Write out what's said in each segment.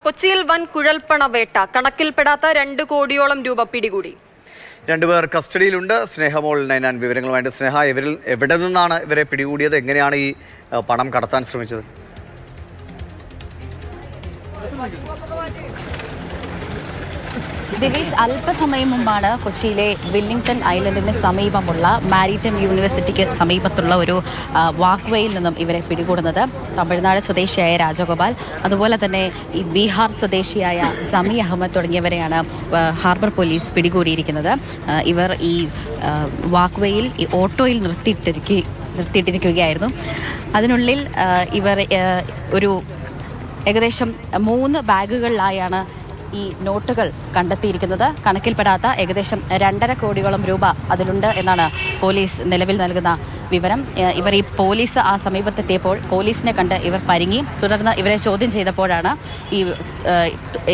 കൊച്ചിയിൽ വൻ കുഴൽപ്പണവേട്ട കണക്കിൽപ്പെടാത്ത 2 കോടിയോളം രൂപ പിടികൂടി. രണ്ടുപേർ കസ്റ്റഡിയിലുണ്ട്. സ്നേഹമോൾ നൈനാൻ വിവരങ്ങളുമായിട്ട്. സ്നേഹ, ഇവരിൽ എവിടെ നിന്നാണ് ഇവരെ പിടികൂടിയത്? എങ്ങനെയാണ് ഈ പണം കടത്താൻ ശ്രമിച്ചത്? ദിവേഷ്, അല്പസമയം മുമ്പാണ് കൊച്ചിയിലെ വെല്ലിംഗ്ടൺ ഐലൻഡിന് സമീപമുള്ള മാരിടൈം യൂണിവേഴ്സിറ്റിക്ക് സമീപത്തുള്ള ഒരു വാക്ക്വേയിൽ നിന്നും ഇവരെ പിടികൂടുന്നത്. തമിഴ്നാട് സ്വദേശിയായ രാജഗോപാൽ, അതുപോലെ തന്നെ ഈ ബീഹാർ സ്വദേശിയായ സമി അഹമ്മദ് തുടങ്ങിയവരെയാണ് ഹാർബർ പോലീസ് പിടികൂടിയിരിക്കുന്നത്. ഇവർ ഈ വാക്ക്വേയിൽ ഈ ഓട്ടോയിൽ നിർത്തിയിട്ടിരിക്കുകയായിരുന്നു. അതിനുള്ളിൽ ഇവർ ഒരു ഏകദേശം 3 ബാഗുകളിലായാണ് ഈ നോട്ടുകൾ കണ്ടെത്തിയിരിക്കുന്നത്. കണക്കിൽപ്പെടാത്ത ഏകദേശം 2.5 കോടിയോളം രൂപ അതിലുണ്ട് എന്നാണ് പോലീസ് നിലവിൽ നൽകുന്ന വിവരം. ഈ പോലീസ് ആ സമീപത്തെത്തിയപ്പോൾ പോലീസിനെ കണ്ട് ഇവർ പരുങ്ങി. തുടർന്ന് ഇവരെ ചോദ്യം ചെയ്തപ്പോഴാണ്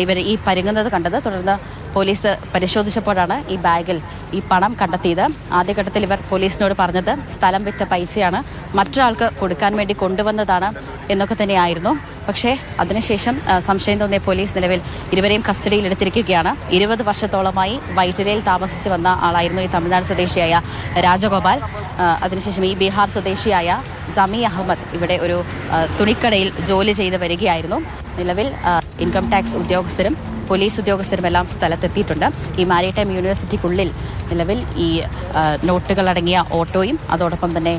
ഇവർ ഈ പരുങ്ങുന്നത് കണ്ടത്. തുടർന്ന് പോലീസ് പരിശോധിച്ചപ്പോഴാണ് ഈ ബാഗിൽ ഈ പണം കണ്ടെത്തിയത്. ആദ്യഘട്ടത്തിൽ ഇവർ പോലീസിനോട് പറഞ്ഞത് സ്ഥലം വിറ്റ പൈസയാണ്, മറ്റൊരാൾക്ക് കൊടുക്കാൻ വേണ്ടി കൊണ്ടുവന്നതാണ് എന്നൊക്കെ തന്നെയായിരുന്നു. പക്ഷേ അതിനുശേഷം സംശയം തോന്നിയ പോലീസ് നിലവിൽ ഇരുവരെയും കസ്റ്റഡിയിൽ എടുത്തിരിക്കുകയാണ്. 20 വർഷത്തോളമായി വൈറ്റിലയിൽ താമസിച്ചു വന്ന ആളായിരുന്നു ഈ തമിഴ്നാട് സ്വദേശിയായ രാജഗോപാൽ. അതിനുശേഷം ഈ ബീഹാർ സ്വദേശിയായ സമി അഹമ്മദ് ഇവിടെ ഒരു തുണിക്കടയിൽ ജോലി ചെയ്ത് വരികയായിരുന്നു. നിലവിൽ ഇൻകം ടാക്സ് ഉദ്യോഗസ്ഥരും പോലീസ് ഉദ്യോഗസ്ഥരുമെല്ലാം സ്ഥലത്തെത്തിയിട്ടുണ്ട്. ഈ മാരിടൈം യൂണിവേഴ്സിറ്റിക്കുള്ളിൽ നിലവിൽ ഈ നോട്ടുകളടങ്ങിയ ഓട്ടോയും അതോടൊപ്പം തന്നെ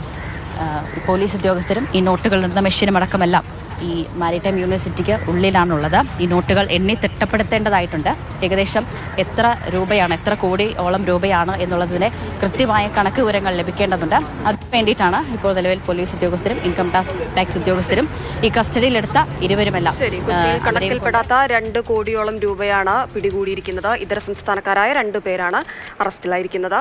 പോലീസ് ഉദ്യോഗസ്ഥരും ഈ നോട്ടുകൾ ഇടുന്ന മെഷീനും അടക്കമെല്ലാം ഈ മാരിടൈം യൂണിവേഴ്സിറ്റിക്ക് ഉള്ളിലാണുള്ളത്. ഈ നോട്ടുകൾ എണ്ണി തിട്ടപ്പെടുത്തേണ്ടതായിട്ടുണ്ട്. ഏകദേശം എത്ര രൂപയാണ്, എത്ര കോടിയോളം രൂപയാണ് എന്നുള്ളതിന് കൃത്യമായ കണക്ക് വിവരങ്ങൾ ലഭിക്കേണ്ടതുണ്ട്. അതിന് വേണ്ടിയിട്ടാണ് ഇപ്പോൾ നിലവിൽ പോലീസ് ഉദ്യോഗസ്ഥരും ഇൻകം ടാക്സ് ഉദ്യോഗസ്ഥരും ഈ കസ്റ്റഡിയിലെടുത്ത ഇരുവരുമെല്ലാം. കണക്കിൽപ്പെടാത്ത 2 കോടിയോളം രൂപയാണ് പിടികൂടിയിരിക്കുന്നത്. ഇതര സംസ്ഥാനക്കാരായ 2 പേരാണ് അറസ്റ്റിലായിരിക്കുന്നത്.